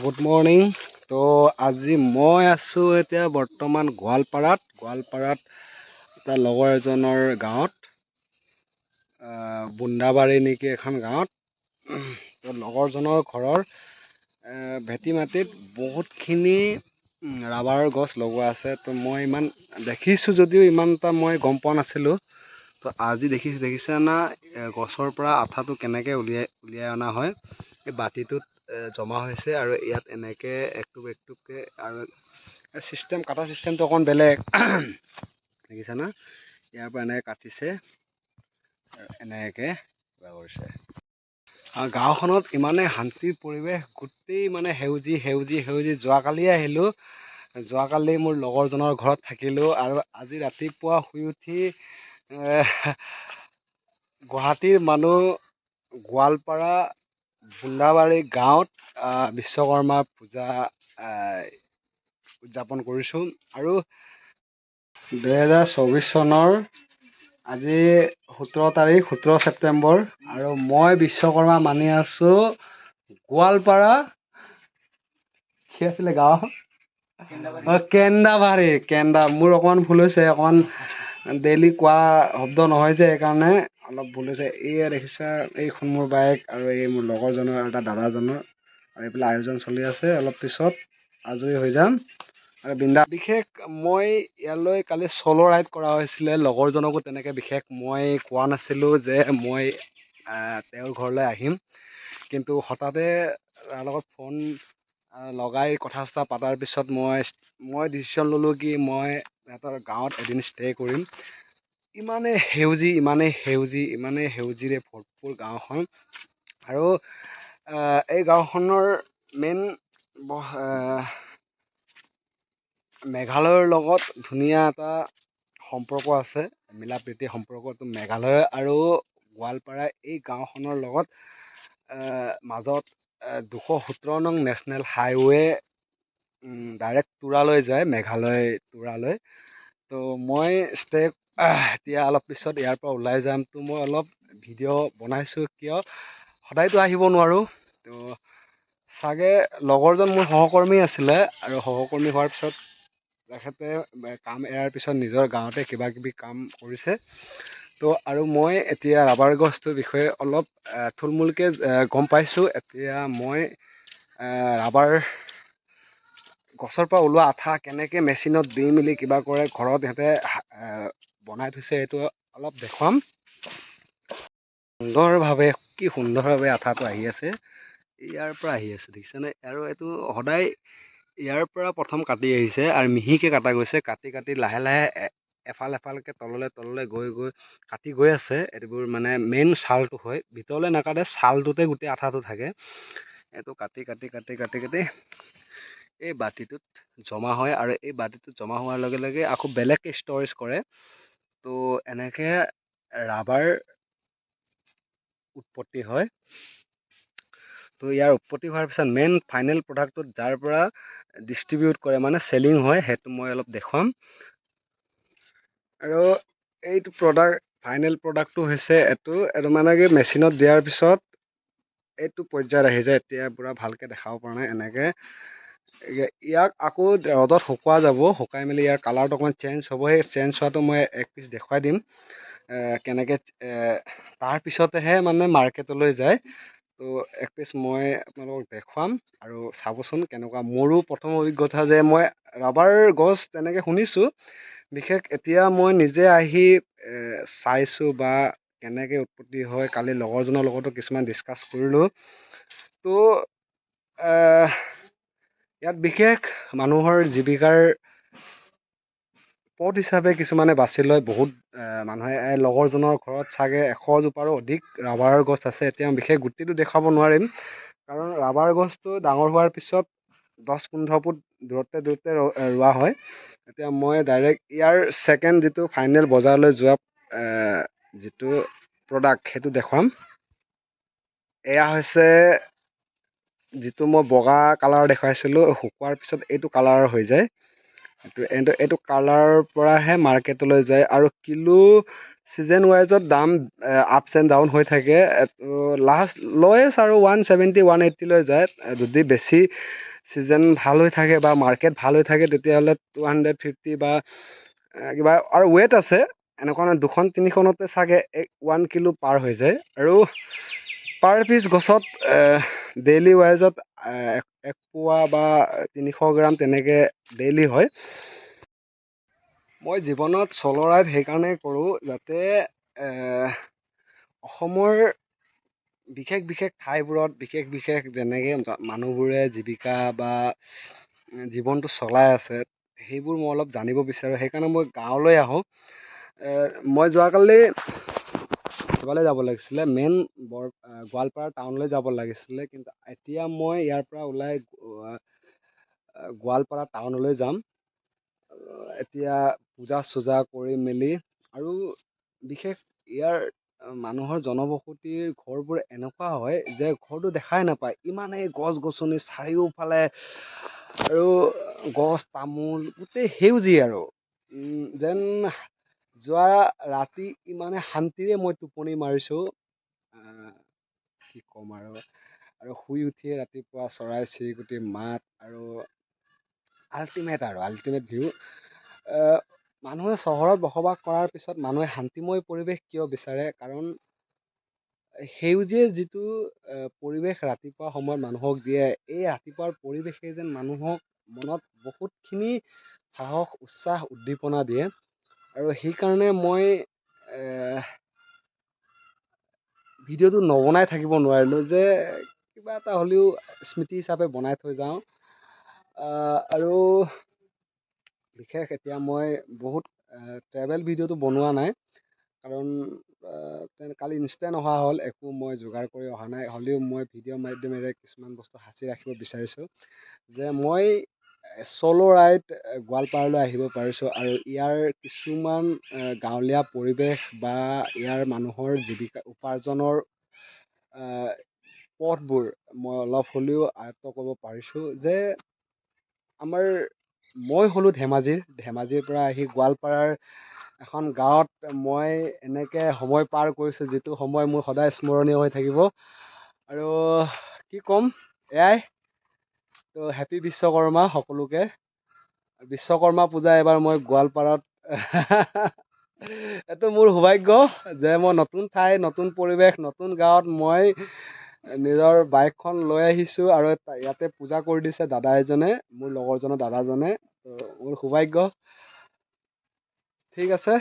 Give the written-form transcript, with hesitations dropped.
Good morning. তো আজি মই আছোঁ এতিয়া বৰ্তমান গোৱালপাৰাত এটা লগৰ এজনৰ গাঁৱত, বুন্দাবাৰী নেকি এখন গাঁৱত। তো লগৰজনৰ ঘৰৰ ভেটি মাটিত বহুতখিনি ৰাবাৰৰ গছ লগোৱা আছে। তো মই ইমান দেখিছোঁ যদিও ইমান এটা মই গম পোৱা নাছিলোঁ। তো আজি দেখিছা না, গছৰ পৰা আঠাটো কেনেকৈ উলিয়াই অনা হয়। এই বাতিটোত জমা হৈছে আৰু ইয়াত এনেকৈ একটুপকৈ আৰু কাটা চিষ্টেমটো অকণ বেলেগ। দেখিছা না, ইয়াৰ পৰা এনেকৈ কাটিছে আৰু এনেকৈ কৰিছে। আৰু গাঁওখনত ইমানে শান্তিৰ পৰিৱেশ, গোটেই মানে সেউজি। যোৱাকালি মোৰ লগৰজনৰ ঘৰত থাকিলোঁ আৰু আজি ৰাতিপুৱা শুই উঠি গুৱাহাটীৰ মানুহ গোৱালপাৰা বুন্দাবাৰী গাঁৱত বিশ্বকৰ্মা পূজা উদযাপন কৰিছোঁ। আৰু 2024 চনৰ আজি 17 ছেপ্টেম্বৰ আৰু মই বিশ্বকৰ্মা মানি আছোঁ গোৱালপাৰা, কি আছিলে গাঁও? কেন্দাবাৰী। মোৰ অকণমান ভুল হৈছে, অকণমান ডেইলি কোৱা শব্দ নহয় যে, সেইকাৰণে অলপ ভুল হৈছে। এয়া দেখিছা, এইখন মোৰ বাইক আৰু এই মোৰ লগৰজনৰ আৰু এটা দাদাজনৰ, আৰু এইফালে আয়োজন চলি আছে। অলপ পিছত আজৰি হৈ যাম আৰু বিশেষ মই ইয়ালৈ কালি চ'ল' ৰাইড কৰা হৈছিলে। লগৰজনকো তেনেকৈ বিশেষ মই কোৱা নাছিলোঁ যে মই তেওঁৰ ঘৰলৈ আহিম, কিন্তু হঠাতে তাৰ লগত ফোন লগাই কথা চথা পতাৰ পিছত মই ডিচিশ্যন ল'লোঁ কি মই সিহঁতৰ গাঁৱত এদিন ষ্টে' কৰিম। ইমানেই সেউজিৰে ভৰপূৰ গাঁওখন। আৰু এই গাঁওখনৰ মেইন মেঘালয়ৰ লগত ধুনীয়া এটা সম্পৰ্ক আছে, মিলা প্ৰীতিৰ সম্পৰ্কটো মেঘালয় আৰু গোৱালপাৰা এই গাঁওখনৰ লগত মাজত 217 নং নেশ্যনেল হাইৱে ডাইৰেক্ট তুৰালৈ যায়, মেঘালয় তুৰালৈ। তো মই এতিয়া অলপ পিছত ইয়াৰ পৰা ওলাই যাম। তো মই অলপ ভিডিঅ' বনাইছোঁ, কিয় সদায়তো আহিব নোৱাৰোঁ। তো চাগে লগৰজন মোৰ সহকৰ্মী আছিলে, আৰু সহকৰ্মী হোৱাৰ পিছত তেখেতে কাম এৰাৰ পিছত নিজৰ গাঁৱতে কিবাকিবি কাম কৰিছে। তো আৰু মই এতিয়া ৰাবাৰ গছটোৰ বিষয়ে অলপ থুলমূলকৈ গম পাইছোঁ। এতিয়া মই ৰাবাৰ গছৰ পৰা ওলোৱা আঠা কেনেকৈ মেচিনত দি মেলি কিবা কৰে, ঘৰত সিহঁতে বনাই থৈছে, সেইটো অলপ দেখুৱাম। কি সুন্দৰভাৱে আঠাটো আহি আছে, ইয়াৰ পৰা আহি আছে, দেখিছেনে? আৰু এইটো সদায় ইয়াৰ পৰা প্ৰথম কাটি আহিছে আৰু মিহিকৈ কটা গৈছে। কাটি লাহে এফালকৈ তললৈ কাটি গৈ আছে। এইবোৰ মানে মেইন ছালটো হয়, ভিতৰলৈ নাকাটে, ছালটোতে গোটেই আঠাটো থাকে। এইটো কাটি এই বাতিটোত জমা হয়, আৰু এই বাতিটোত জমা হোৱাৰ লগে লগে আকৌ বেলেগকৈ ষ্ট'ৰেজ কৰে। তো এনেকৈ ৰাবাৰ উৎপত্তি হয়। তো ইয়াৰ উৎপত্তি হোৱাৰ পিছত মেইন ফাইনেল প্ৰডাক্টটোত যাৰ পৰা ডিষ্ট্ৰিবিউট কৰে, মানে চেলিং হয়, সেইটো মই অলপ দেখুৱাম। আৰু এইটো ফাইনেল প্ৰডাক্টটো হৈছে এইটো মানে কি মেচিনত দিয়াৰ পিছত এইটো পৰ্যায়ত আহি যায়। এতিয়া পূৰা ভালকৈ দেখাব পৰা নাই। এনেকৈ ইয়াক আকৌ ৰ'দত শুকোৱা যাব, শুকাই মেলি ইয়াৰ কালাৰটো অকণমান চেঞ্জ হ'ব। সেই চেঞ্জ হোৱাটো মই এক পিচ দেখুৱাই দিম কেনেকৈ, তাৰপিছতেহে মানে মাৰ্কেটলৈ যায়। তো এক পিচ মই আপোনালোকক দেখুৱাম আৰু চাবচোন কেনেকুৱা। মোৰো প্ৰথম অভিজ্ঞতা যে মই ৰাবাৰ গছ তেনেকৈ শুনিছোঁ, বিশেষ এতিয়া মই নিজে আহি চাইছোঁ বা কেনেকৈ উৎপত্তি হয়। কালি লগৰজনৰ লগতো কিছুমান ডিছকাছ কৰিলোঁ। তো ইয়াত বিশেষ মানুহৰ জীৱিকাৰ পথ হিচাপে কিছুমানে বাছি লয়। বহুত মানুহে লগৰজনৰ ঘৰত চাগে 100 জোপাৰো অধিক ৰাবাৰ গছ আছে। এতিয়া বিশেষ গুটিটো দেখুৱাব নোৱাৰিম, কাৰণ ৰাবাৰ গছটো ডাঙৰ হোৱাৰ পিছত 10-15 ফুট দূৰত্বে ৰোৱা হয়। এতিয়া মই ডাইৰেক্ট ইয়াৰ ছেকেণ্ড যিটো ফাইনেল বজাৰলৈ যোৱা যিটো প্ৰডাক্ট, সেইটো দেখুৱাম। এয়া হৈছে যিটো মই বগা কালাৰ দেখুৱাইছিলোঁ, শুকোৱাৰ পিছত এইটো কালাৰ হৈ যায়। এইটো কালাৰৰ পৰাহে মাৰ্কেটলৈ যায়, আৰু ছিজন ৱাইজত দাম আপছ এণ্ড ডাউন হৈ থাকে। লাষ্ট লয়েষ্ট আৰু 170 180 যায়। যদি বেছি ছিজন ভাল হৈ থাকে বা মাৰ্কেট ভাল হৈ থাকে তেতিয়াহ'লে 250 বা কিবা আৰু ৱেট আছে। এনেকুৱা নহয় 2খন 3খনতে চাগে 1 কিলো পাৰ হৈ যায়। আৰু পাৰ পিচ গছত ডেইলি ৱাইজত 1 পোৱা বা 300 গ্ৰাম তেনেকৈ ডেইলি হয়। মই জীৱনত চ'ল' ৰাইড সেইকাৰণে কৰোঁ যাতে অসমৰ বিশেষ বিশেষ ঠাইবোৰত বিশেষ যেনেকৈ মানুহবোৰে জীৱিকা বা জীৱনটো চলাই আছে সেইবোৰ মই অলপ জানিব বিচাৰোঁ। সেইকাৰণে মই গাঁৱলৈ আহোঁ। মই যোৱাকালি ক'ৰবালৈ যাব লাগিছিলে মেইন গোৱালপাৰা টাউনলৈ যাব লাগিছিলে, কিন্তু এতিয়া মই ইয়াৰ পৰা ওলাই গোৱালপাৰা টাউনলৈ যাম। এতিয়া পূজা চূজা কৰি মেলি আৰু বিশেষ ইয়াৰ মানুহৰ জনবসতিৰ ঘৰবোৰ এনেকুৱা হয় যে ঘৰটো দেখাই নাপায়, ইমানেই গছ গছনি চাৰিওফালে আৰু গছ তামোল গোটেই সেউজীয়া আৰু যেন যোৱা ৰাতি ইমানে শান্তিৰে মই টোপনি মাৰিছোঁ, কি ক'ম আৰু শুই উঠিয়ে ৰাতিপুৱা চৰাই চিৰিকটিৰ মাত আৰু আল্টিমেট ভিউ। মানুহে চহৰত বসবাস কৰাৰ পিছত মানুহে শান্তিময় পৰিৱেশ কিয় বিচাৰে? কাৰণ সেউজীয়া যিটো পৰিৱেশ ৰাতিপুৱা সময়ত মানুহক দিয়ে, এই ৰাতিপুৱাৰ পৰিৱেশে যেন মানুহক মনত বহুতখিনি সাহস উৎসাহ উদ্দীপনা দিয়ে। আৰু সেইকাৰণে মই ভিডিঅ'টো নবনাই থাকিব নোৱাৰিলোঁ যে কিবা এটা হ'লেও স্মৃতি হিচাপে বনাই থৈ যাওঁ। আৰু বিশেষ এতিয়া মই বহুত ট্ৰেভেল ভিডিঅ'টো বনোৱা নাই, কাৰণ কালি ইনষ্টেণ্ট অহা হ'ল, একো মই যোগাৰ কৰি অহা নাই। হ'লেও মই ভিডিঅ' মাধ্যমেৰে কিছুমান বস্তু সাঁচি ৰাখিব বিচাৰিছোঁ যে মই চ'ল' ৰাইড গোৱালপাৰালৈ আহিব পাৰিছোঁ আৰু ইয়াৰ কিছুমান গাঁৱলীয়া পৰিৱেশ বা ইয়াৰ মানুহৰ জীৱিকা উপাৰ্জনৰ পথবোৰ মই অলপ হ'লেও আয়ত্ব কৰিব পাৰিছোঁ। যে মই হ'লোঁ ধেমাজিৰ পৰা আহি গোৱালপাৰাৰ এখন গাঁৱত মই এনেকৈ সময় পাৰ কৰিছোঁ, যিটো সময় মোৰ সদায় স্মৰণীয় হৈ থাকিব। আৰু কি ক'ম, এয়াই তো হেপী বিশ্বকৰ্মা সকলোকে। বিশ্বকৰ্মা পূজা এবাৰ মই গোৱালপাৰাত এইটো মোৰ সৌভাগ্য যে মই নতুন ঠাই নতুন পৰিৱেশ নতুন গাঁৱত মই নিজৰ বাইকখন লৈ আহিছোঁ আৰু ইয়াতে পূজা কৰি দিছে দাদা এজনে, মোৰ লগৰজনৰ দাদাজনে। মোৰ সৌভাগ্য। ঠিক আছে।